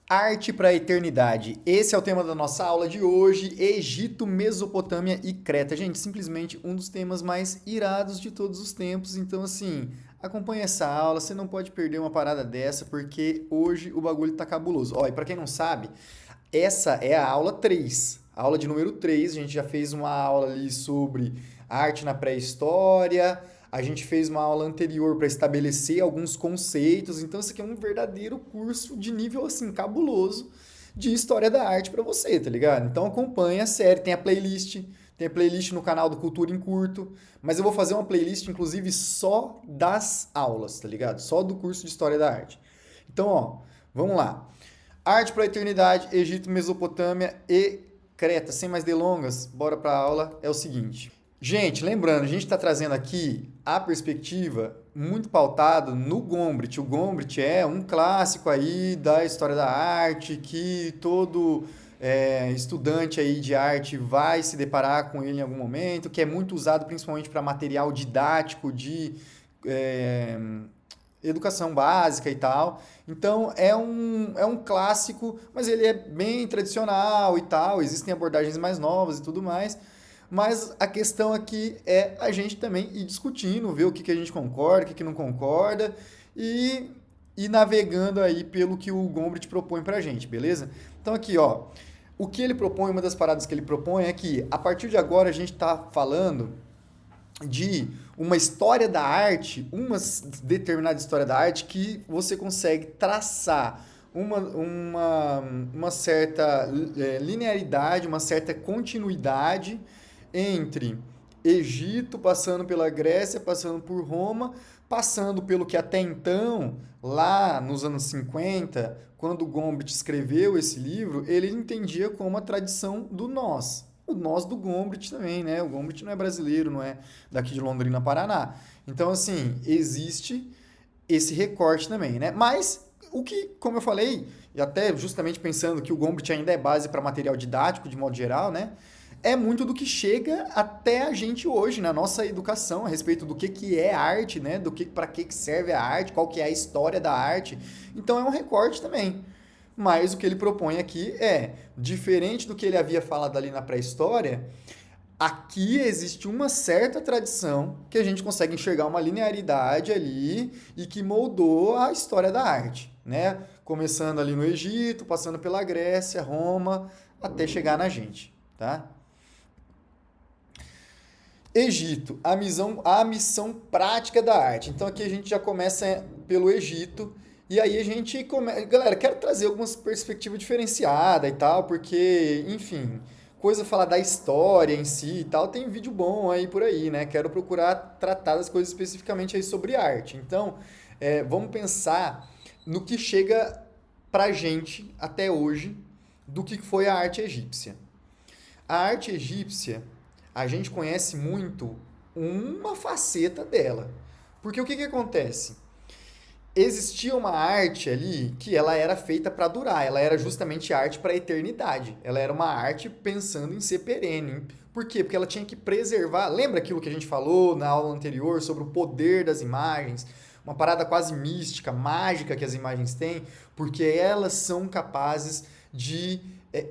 Arte para a eternidade. Esse é o tema da nossa aula de hoje. Egito, Mesopotâmia e Creta. Gente, simplesmente um dos temas mais irados de todos os tempos. Então, assim, acompanhe essa aula. Você não pode perder uma parada dessa, porque hoje o bagulho tá cabuloso. Ó, e para quem não sabe, essa é a aula 3. A aula de número 3. A gente já fez uma aula ali sobre arte na pré-história. A gente fez uma aula anterior para estabelecer alguns conceitos. Então, isso aqui é um verdadeiro curso de nível assim cabuloso de história da arte para você, tá ligado? Então, acompanha a série, tem a playlist no canal do Cultura em Curto, mas eu vou fazer uma playlist inclusive só das aulas, tá ligado? Só do curso de história da arte. Então, ó, vamos lá. Arte para a eternidade, Egito, Mesopotâmia e Creta. Sem mais delongas, bora para a aula. É o seguinte. Gente, lembrando, a gente está trazendo aqui a perspectiva muito pautado no Gombrich. O Gombrich é um clássico aí da história da arte que todo estudante aí de arte vai se deparar com ele em algum momento, que é muito usado principalmente para material didático de é, educação básica e tal. Então é um clássico, mas ele é bem tradicional e tal. Existem abordagens mais novas e tudo mais. Mas a questão aqui é a gente também ir discutindo, ver o que a gente concorda, o que não concorda e ir navegando aí pelo que o Gombrich propõe pra gente, beleza? Então aqui, ó, o que ele propõe, uma das paradas que ele propõe é que a partir de agora a gente está falando de uma história da arte, uma determinada história da arte que você consegue traçar uma certa linearidade, uma certa continuidade entre Egito, passando pela Grécia, passando por Roma, passando pelo que até então, lá nos anos 50, quando Gombrich escreveu esse livro, ele entendia como a tradição do nós. O nós do Gombrich também, né? O Gombrich não é brasileiro, não é daqui de Londrina, Paraná. Então, assim, existe esse recorte também, né? Mas o que, como eu falei, e até justamente pensando que o Gombrich ainda é base para material didático de modo geral, né? É muito do que chega até a gente hoje na nossa educação a respeito do que é arte, né? Do que para que serve a arte, qual que é a história da arte. Então é um recorte também. Mas o que ele propõe aqui é, diferente do que ele havia falado ali na pré-história, aqui existe uma certa tradição que a gente consegue enxergar uma linearidade ali e que moldou a história da arte, né? Começando ali no Egito, passando pela Grécia, Roma, até chegar na gente, tá? Egito, a missão prática da arte. Então aqui a gente já começa pelo Egito. E aí a gente começa. Galera, quero trazer algumas perspectivas diferenciadas e tal, porque, enfim, coisa falar da história em si e tal, tem vídeo bom aí por aí, né? Quero procurar tratar das coisas especificamente aí sobre arte. Então, vamos pensar no que chega pra gente até hoje do que foi a arte egípcia. A arte egípcia, a gente conhece muito uma faceta dela. Porque o que acontece? Existia uma arte ali que ela era feita para durar, ela era justamente arte para a eternidade. Ela era uma arte pensando em ser perene. Por quê? Porque ela tinha que preservar. Lembra aquilo que a gente falou na aula anterior sobre o poder das imagens? Uma parada quase mística, mágica que as imagens têm, porque elas são capazes de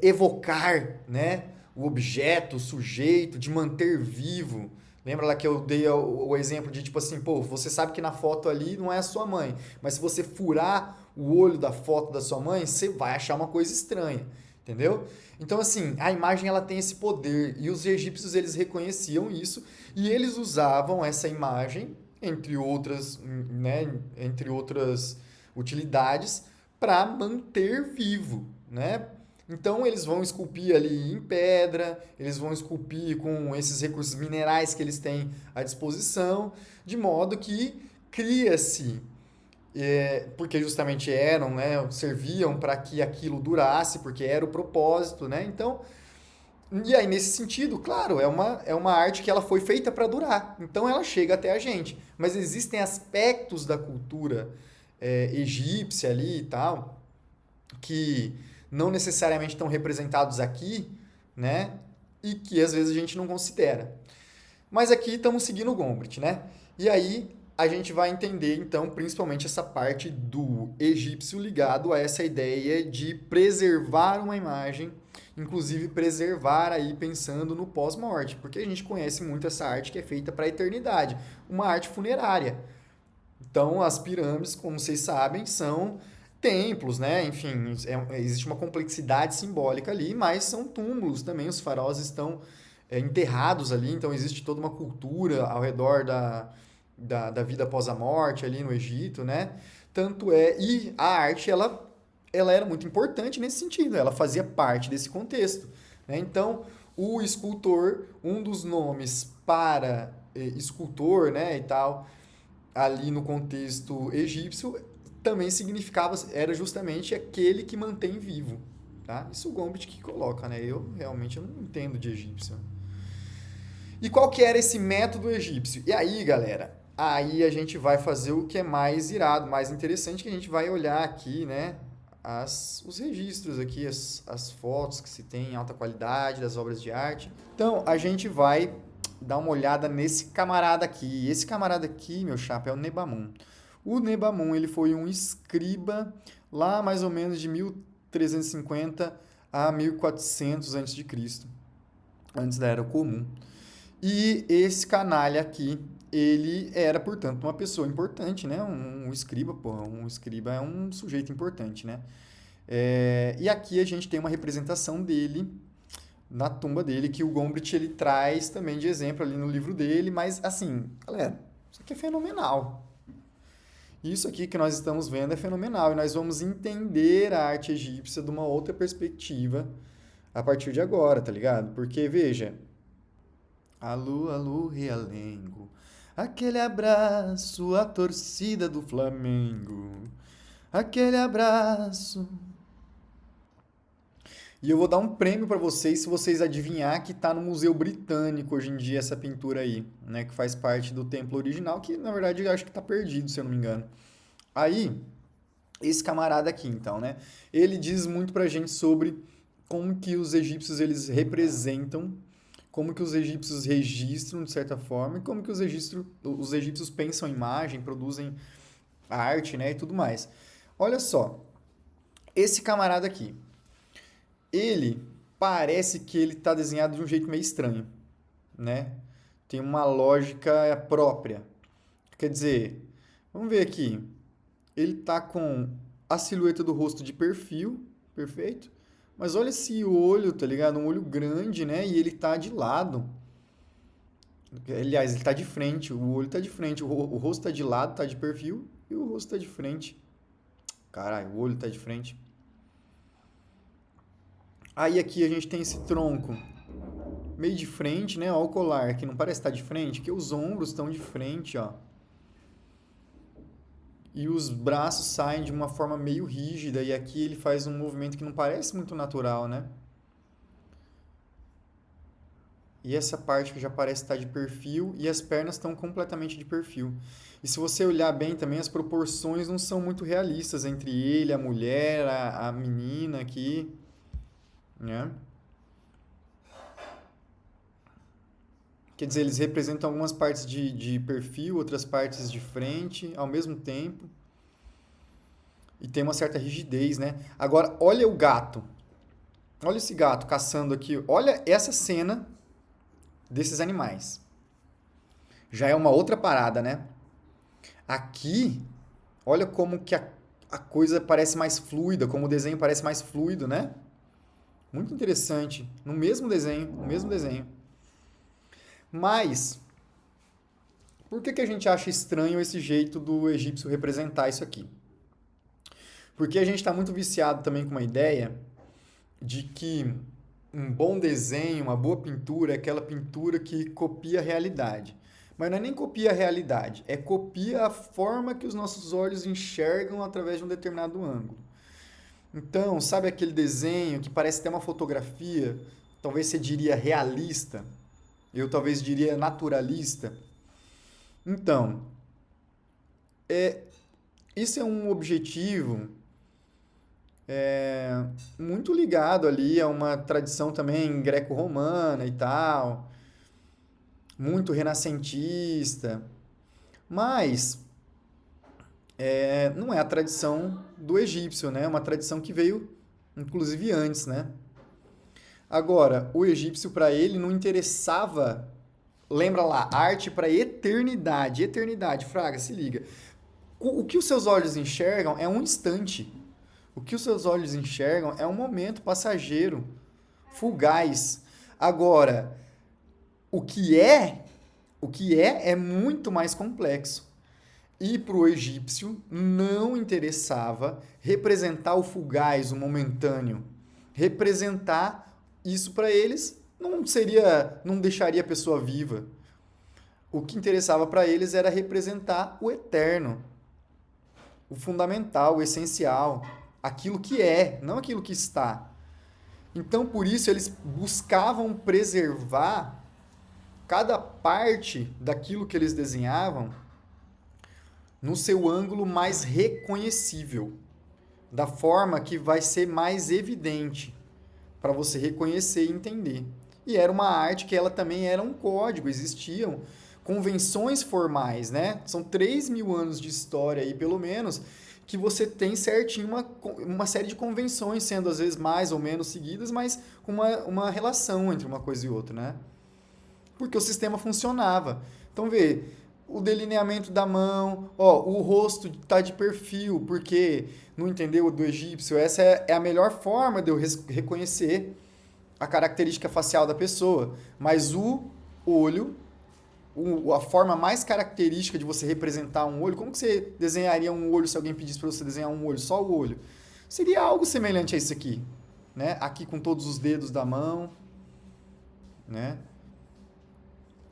evocar, né, o objeto, o sujeito, de manter vivo. Lembra lá que eu dei o exemplo de tipo assim, pô, você sabe que na foto ali não é a sua mãe, mas se você furar o olho da foto da sua mãe, você vai achar uma coisa estranha, entendeu? Então assim, a imagem ela tem esse poder e os egípcios eles reconheciam isso e eles usavam essa imagem entre outras, né, entre outras utilidades para manter vivo, né? Então eles vão esculpir ali em pedra, eles vão esculpir com esses recursos minerais que eles têm à disposição, de modo que cria-se, porque justamente eram, né, serviam para que aquilo durasse, porque era o propósito, né? Então, e aí nesse sentido, claro, é uma arte que ela foi feita para durar, então ela chega até a gente. Mas existem aspectos da cultura egípcia ali e tal que não necessariamente estão representados aqui, né? E que às vezes a gente não considera. Mas aqui estamos seguindo o Gombrich, né? E aí a gente vai entender, então, principalmente essa parte do egípcio ligado a essa ideia de preservar uma imagem, inclusive preservar aí pensando no pós-morte, porque a gente conhece muito essa arte que é feita para a eternidade, uma arte funerária. Então, as pirâmides, como vocês sabem, são templos, né? Enfim, existe uma complexidade simbólica ali, mas são túmulos também. Os faraós estão enterrados ali, então existe toda uma cultura ao redor da vida após a morte ali no Egito, né? Tanto é, e a arte, ela era muito importante nesse sentido, ela fazia parte desse contexto, né? Então, o escultor, um dos nomes para escultor, né, e tal, ali no contexto egípcio, também significava, era justamente aquele que mantém vivo, tá? Isso o Gombrich que coloca, né? Eu realmente não entendo de egípcio. E qual que era esse método egípcio? E aí, galera, aí a gente vai fazer o que é mais irado, mais interessante, que a gente vai olhar aqui, né? Os registros aqui, as fotos que se tem em alta qualidade das obras de arte. Então, a gente vai dar uma olhada nesse camarada aqui. Esse camarada aqui, meu chapa, é o Nebamun. O Nebamun, ele foi um escriba lá mais ou menos de 1350 a 1400 a.C., antes da Era Comum. E esse canalha aqui, ele era, portanto, uma pessoa importante, né? Um escriba, porra, um escriba é um sujeito importante, né? E aqui a gente tem uma representação dele na tumba dele, que o Gombrich ele traz também de exemplo ali no livro dele, mas assim, galera, isso aqui é fenomenal. Isso aqui que nós estamos vendo é fenomenal e nós vamos entender a arte egípcia de uma outra perspectiva a partir de agora, tá ligado? Porque, veja, alô, realengo, aquele abraço, a torcida do Flamengo, aquele abraço. E eu vou dar um prêmio para vocês se vocês adivinhar que está no Museu Britânico hoje em dia essa pintura aí, né, que faz parte do templo original, que na verdade eu acho que está perdido, se eu não me engano. Aí, esse camarada aqui, então, né, ele diz muito pra gente sobre como que os egípcios eles representam, como que os egípcios registram de certa forma e como que os egípcios pensam imagem, produzem arte, né, e tudo mais. Olha só, esse camarada aqui, ele parece que ele está desenhado de um jeito meio estranho, né? Tem uma lógica própria. Quer dizer, vamos ver aqui. Ele tá com a silhueta do rosto de perfil, perfeito. Mas olha esse olho, tá ligado? Um olho grande, né? E ele tá de lado. Aliás, ele tá de frente, o olho tá de frente, o rosto tá de lado, tá de perfil, e o rosto tá de frente. Caralho, o olho tá de frente. Aí aqui a gente tem esse tronco meio de frente, né? Ó, o colar que não parece estar de frente, que os ombros estão de frente, ó. E os braços saem de uma forma meio rígida, e aqui ele faz um movimento que não parece muito natural, né? E essa parte que já parece estar de perfil, e as pernas estão completamente de perfil. E se você olhar bem também, as proporções não são muito realistas entre ele, a mulher, a menina aqui, né? Quer dizer, eles representam algumas partes de perfil, outras partes de frente, ao mesmo tempo. E tem uma certa rigidez, né? Agora, olha o gato. Olha esse gato caçando aqui. Olha essa cena desses animais. Já é uma outra parada, né? Aqui, olha como que a coisa parece mais fluida, como o desenho parece mais fluido, né? Muito interessante. No mesmo desenho, no mesmo desenho. Mas, por que a gente acha estranho esse jeito do egípcio representar isso aqui? Porque a gente está muito viciado também com uma ideia de que um bom desenho, uma boa pintura é aquela pintura que copia a realidade. Mas não é nem copia a realidade, é copia a forma que os nossos olhos enxergam através de um determinado ângulo. Então, sabe aquele desenho que parece até uma fotografia? Talvez você diria realista, eu talvez diria naturalista. Então, isso é um objetivo muito ligado ali a uma tradição também greco-romana e tal, muito renascentista. Mas não é a tradição do egípcio, né? É uma tradição que veio, inclusive, antes, né? Agora, o egípcio, para ele, não interessava. Lembra lá, arte para eternidade. Eternidade, Fraga, se liga. O que os seus olhos enxergam é um instante. O que os seus olhos enxergam é um momento passageiro, fugaz. Agora, o que é, o que é muito mais complexo. E para o egípcio não interessava representar o fugaz, o momentâneo. Representar isso para eles não deixaria a pessoa viva. O que interessava para eles era representar o eterno, o fundamental, o essencial, aquilo que é, não aquilo que está. Então, por isso, eles buscavam preservar cada parte daquilo que eles desenhavam no seu ângulo mais reconhecível, da forma que vai ser mais evidente para você reconhecer e entender. E era uma arte que ela também era um código, existiam convenções formais, né? São 3.000 anos de história aí, pelo menos, que você tem certinho uma série de convenções, sendo às vezes mais ou menos seguidas, mas com uma relação entre uma coisa e outra, né? Porque o sistema funcionava. Então, vê, o delineamento da mão, ó, o rosto tá de perfil, porque não entendeu do egípcio, essa é a melhor forma de eu reconhecer a característica facial da pessoa. Mas o olho, a forma mais característica de você representar um olho, como que você desenharia um olho se alguém pedisse para você desenhar um olho, só o olho? Seria algo semelhante a isso aqui, né? Aqui com todos os dedos da mão, né?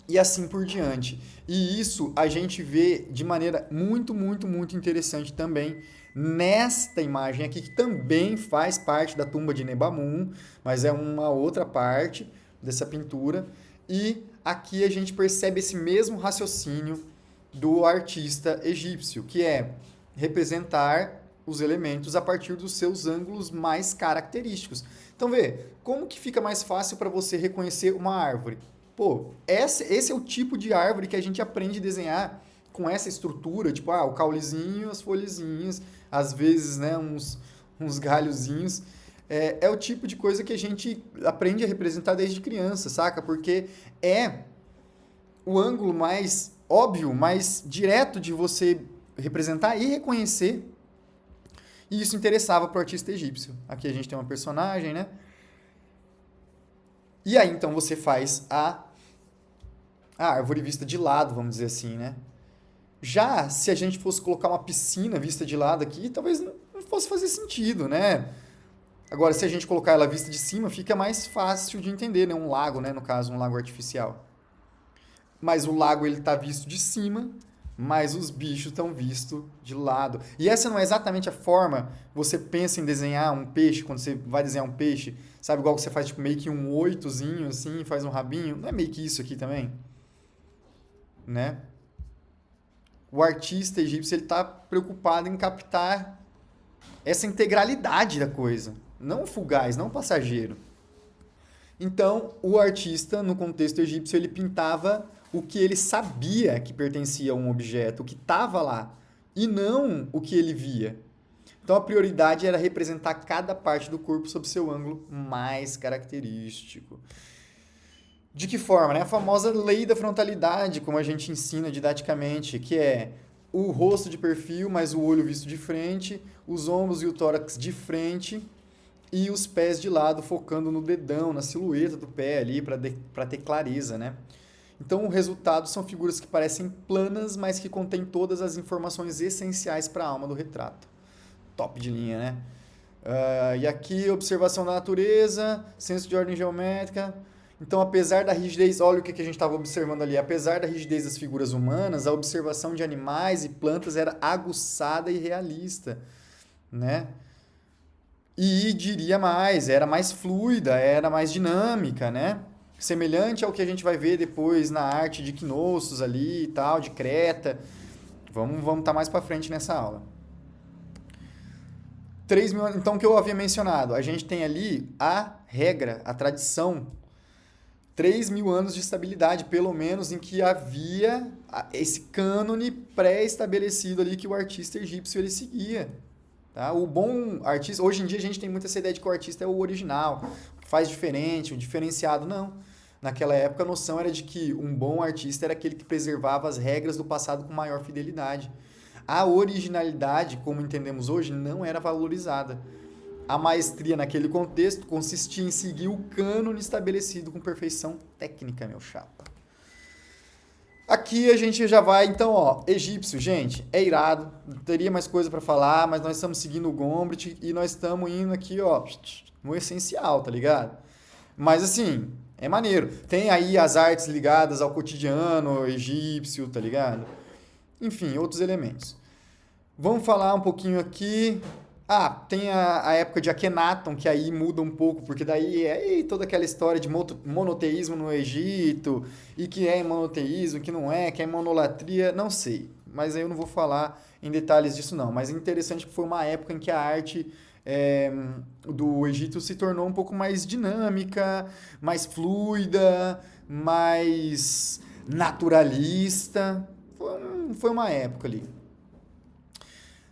E assim por diante. E isso a gente vê de maneira muito, muito, muito interessante também nesta imagem aqui, que também faz parte da tumba de Nebamun, mas é uma outra parte dessa pintura. E aqui a gente percebe esse mesmo raciocínio do artista egípcio, que é representar os elementos a partir dos seus ângulos mais característicos. Então, vê, como que fica mais fácil para você reconhecer uma árvore? Pô, esse é o tipo de árvore que a gente aprende a desenhar com essa estrutura, tipo, o caulezinho, as folhezinhas, às vezes, né, uns galhozinhos. É o tipo de coisa que a gente aprende a representar desde criança, saca? Porque é o ângulo mais óbvio, mais direto de você representar e reconhecer. E isso interessava para o artista egípcio. Aqui a gente tem uma personagem, né? E aí, então, você faz a árvore vista de lado, vamos dizer assim, né? Já se a gente fosse colocar uma piscina vista de lado aqui, talvez não fosse fazer sentido, né? Agora, se a gente colocar ela vista de cima, fica mais fácil de entender, né? Um lago, né? No caso, um lago artificial. Mas o lago, ele tá visto de cima, mas os bichos estão vistos de lado. E essa não é exatamente a forma que você pensa em desenhar um peixe, quando você vai desenhar um peixe, sabe? Igual que você faz tipo, meio que um oitozinho, assim, faz um rabinho. Não é meio que isso aqui também? Né? O artista egípcio, ele tá preocupado em captar essa integralidade da coisa. Não fugaz, não passageiro. Então, o artista, no contexto egípcio, ele pintava o que ele sabia que pertencia a um objeto, o que estava lá, e não o que ele via. Então, a prioridade era representar cada parte do corpo sob seu ângulo mais característico. De que forma? Né? A famosa lei da frontalidade, como a gente ensina didaticamente, que é o rosto de perfil, mais o olho visto de frente, os ombros e o tórax de frente, e os pés de lado, focando no dedão, na silhueta do pé ali, para ter clareza, né? Então, o resultado são figuras que parecem planas, mas que contêm todas as informações essenciais para a alma do retrato. Top de linha, né? E aqui, observação da natureza, senso de ordem geométrica. Então, apesar da rigidez, olha o que a gente estava observando ali, apesar da rigidez das figuras humanas, a observação de animais e plantas era aguçada e realista, né? E diria mais, era mais fluida, era mais dinâmica, né? Semelhante ao que a gente vai ver depois na arte de Knossos ali e tal, de Creta. Vamos estar mais para frente nessa aula. 3.000 anos, então, o que eu havia mencionado, a gente tem ali a regra, a tradição 3.000 anos de estabilidade, pelo menos, em que havia esse cânone pré-estabelecido ali que o artista egípcio ele seguia. Tá? O bom artista, hoje em dia a gente tem muito essa ideia de que o artista é o original, o que faz diferente, o diferenciado. Não. Naquela época a noção era de que um bom artista era aquele que preservava as regras do passado com maior fidelidade. A originalidade, como entendemos hoje, não era valorizada. A maestria naquele contexto consistia em seguir o cânone estabelecido com perfeição técnica, meu chapa. Aqui a gente já vai, então, ó, egípcio, gente, é irado, teria mais coisa para falar, mas nós estamos seguindo o Gombrich e nós estamos indo aqui, ó, no essencial, tá ligado? Mas assim, é maneiro. Tem aí as artes ligadas ao cotidiano egípcio, tá ligado? Enfim, outros elementos. Vamos falar um pouquinho aqui. Ah, tem a época de Akhenaton, que aí muda um pouco, porque daí é aí toda aquela história de monoteísmo no Egito, e que é monoteísmo, que é monolatria, não sei. Mas aí eu não vou falar em detalhes disso não. Mas é interessante que foi uma época em que a arte do Egito se tornou um pouco mais dinâmica, mais fluida, mais naturalista. Foi uma época ali.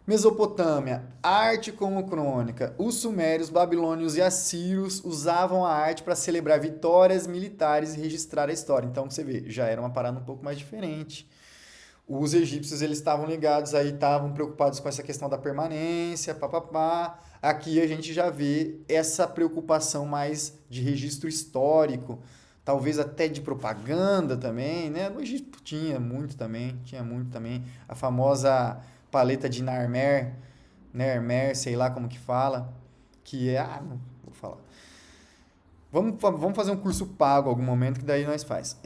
Mesopotâmia, arte como crônica. Os sumérios, babilônios e assírios usavam a arte para celebrar vitórias militares e registrar a história. Então você vê, já era uma parada um pouco mais diferente. Os egípcios eles estavam ligados aí, estavam preocupados com essa questão da permanência, papapá. Aqui a gente já vê essa preocupação mais de registro histórico, talvez até de propaganda também, né? No Egito tinha muito também. A famosa paleta de Narmer, sei lá como que fala, que é, não vou falar. Vamos fazer um curso pago algum momento que daí nós faz.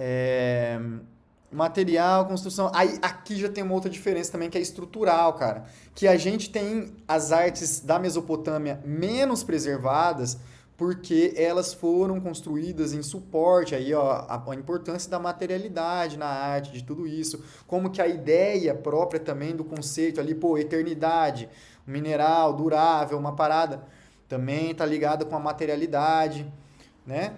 Material, construção. Aí aqui já tem uma outra diferença também que é estrutural, cara. Que a gente tem as artes da Mesopotâmia menos preservadas porque elas foram construídas em suporte aí, ó, a importância da materialidade na arte, de tudo isso, como que a ideia própria também do conceito ali, pô, eternidade, um mineral durável, uma parada, também está ligada com a materialidade, né?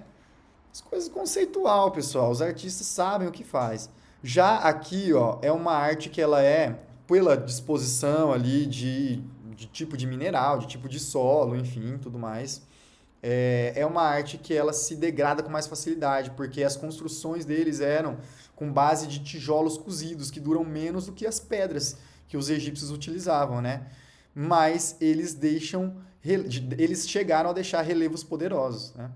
As coisas conceitual, pessoal, os artistas sabem o que faz. Já aqui, ó, é uma arte que ela é pela disposição ali de tipo de mineral, de tipo de solo, enfim, tudo mais. É uma arte que ela se degrada com mais facilidade, porque as construções deles eram com base de tijolos cozidos, que duram menos do que as pedras que os egípcios utilizavam, né? Mas eles chegaram a deixar relevos poderosos, né?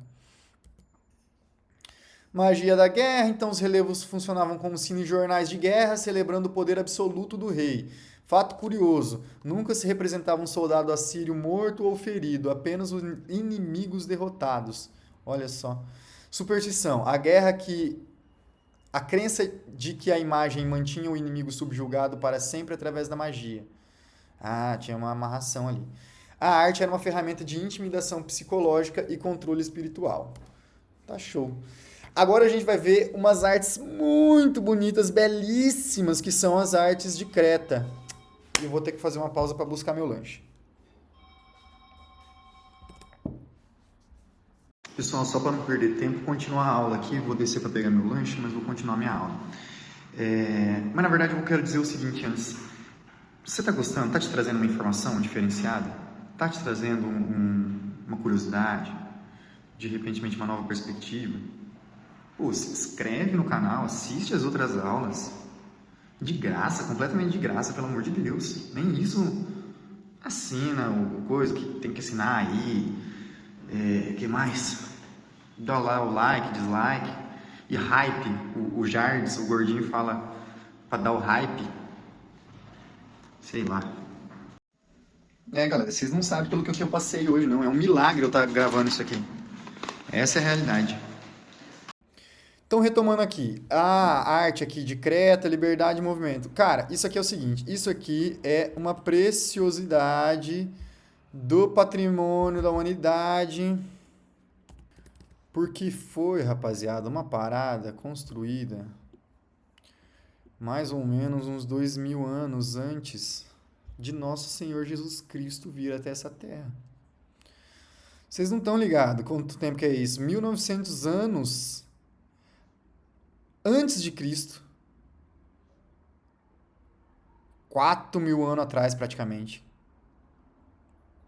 Magia da guerra, então os relevos funcionavam como cinejornais de guerra, celebrando o poder absoluto do rei. Fato curioso, nunca se representava um soldado assírio morto ou ferido, apenas os inimigos derrotados. Olha só. Superstição, a crença de que a imagem mantinha o inimigo subjugado para sempre através da magia. Ah, tinha uma amarração ali. A arte era uma ferramenta de intimidação psicológica e controle espiritual. Tá show. Agora a gente vai ver umas artes muito bonitas, belíssimas, que são as artes de Creta. E eu vou ter que fazer uma pausa para buscar meu lanche. Pessoal, só para não perder tempo, continuar a aula aqui. Vou descer para pegar meu lanche, mas vou continuar minha aula. Mas na verdade eu quero dizer o seguinte antes. Você está gostando? Está te trazendo uma informação diferenciada? Está te trazendo uma curiosidade? De repente uma nova perspectiva? Pô, se inscreve no canal, assiste as outras aulas. De graça, completamente de graça, pelo amor de Deus. Nem isso assina o coisa que tem que assinar aí. Que mais? Dá lá o like, dislike. E hype. O Jardes, o gordinho, fala pra dar o hype. Sei lá. Galera, vocês não sabem pelo que eu passei hoje, não. É um milagre eu estar gravando isso aqui. Essa é a realidade. Então, retomando aqui, a arte aqui de Creta, liberdade e movimento. Cara, isso aqui é o seguinte, isso aqui é uma preciosidade do patrimônio da humanidade, porque foi, rapaziada, uma parada construída mais ou menos uns 2.000 anos antes de nosso Senhor Jesus Cristo vir até essa terra. Vocês não estão ligados quanto tempo que é isso? 1.900 anos antes de Cristo, 4.000 anos atrás praticamente,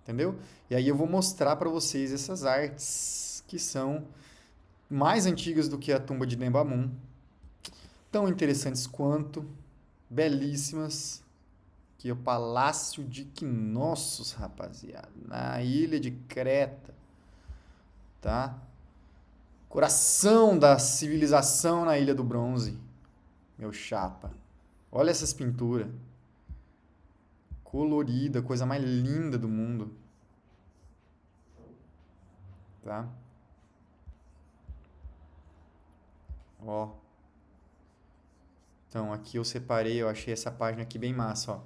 entendeu? E aí eu vou mostrar para vocês essas artes que são mais antigas do que a tumba de Nembamun, tão interessantes quanto, belíssimas, que é o Palácio de Knossos, rapaziada, na ilha de Creta, tá? Coração da civilização na Ilha do Bronze, meu chapa. Olha essas pinturas, colorida, coisa mais linda do mundo, tá? Ó, então aqui eu separei, eu achei essa página aqui bem massa, ó.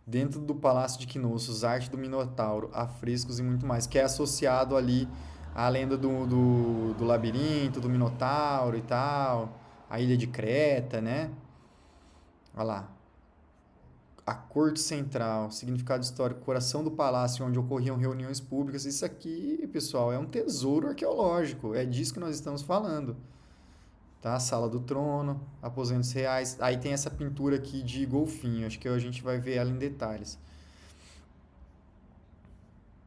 Dentro do Palácio de Knossos, arte do Minotauro, afrescos e muito mais, que é associado ali à lenda do labirinto, do Minotauro e tal, a ilha de Creta, né? Olha lá. A corte central, significado histórico, coração do palácio onde ocorriam reuniões públicas. Isso aqui, pessoal, é um tesouro arqueológico. É disso que nós estamos falando. Tá? Sala do trono, aposentos reais. Aí tem essa pintura aqui de golfinho. Acho que a gente vai ver ela em detalhes.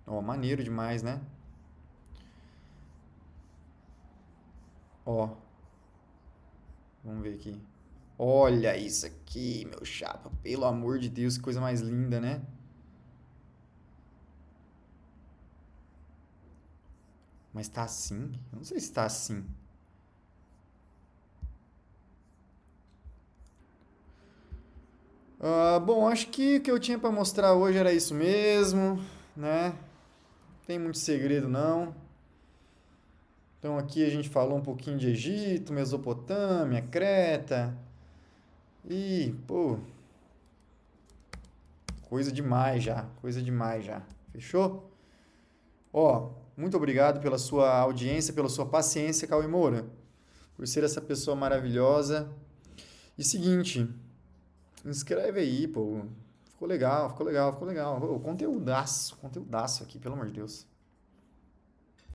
Ó, maneiro demais, né? Ó, vamos ver aqui. Olha isso aqui, meu chapa. Pelo amor de Deus, que coisa mais linda, né? Mas tá assim? Eu não sei se tá assim. Bom, acho que o que eu tinha para mostrar hoje era isso mesmo, né? Tem muito segredo não. Então aqui a gente falou um pouquinho de Egito, Mesopotâmia, Creta. E, pô, coisa demais já, coisa demais já. Fechou? Ó, muito obrigado pela sua audiência, pela sua paciência, Cauê Moura, por ser essa pessoa maravilhosa. E seguinte, inscreve aí, pô. Ficou legal, ficou legal, ficou legal. Ô, conteúdaço aqui, pelo amor de Deus.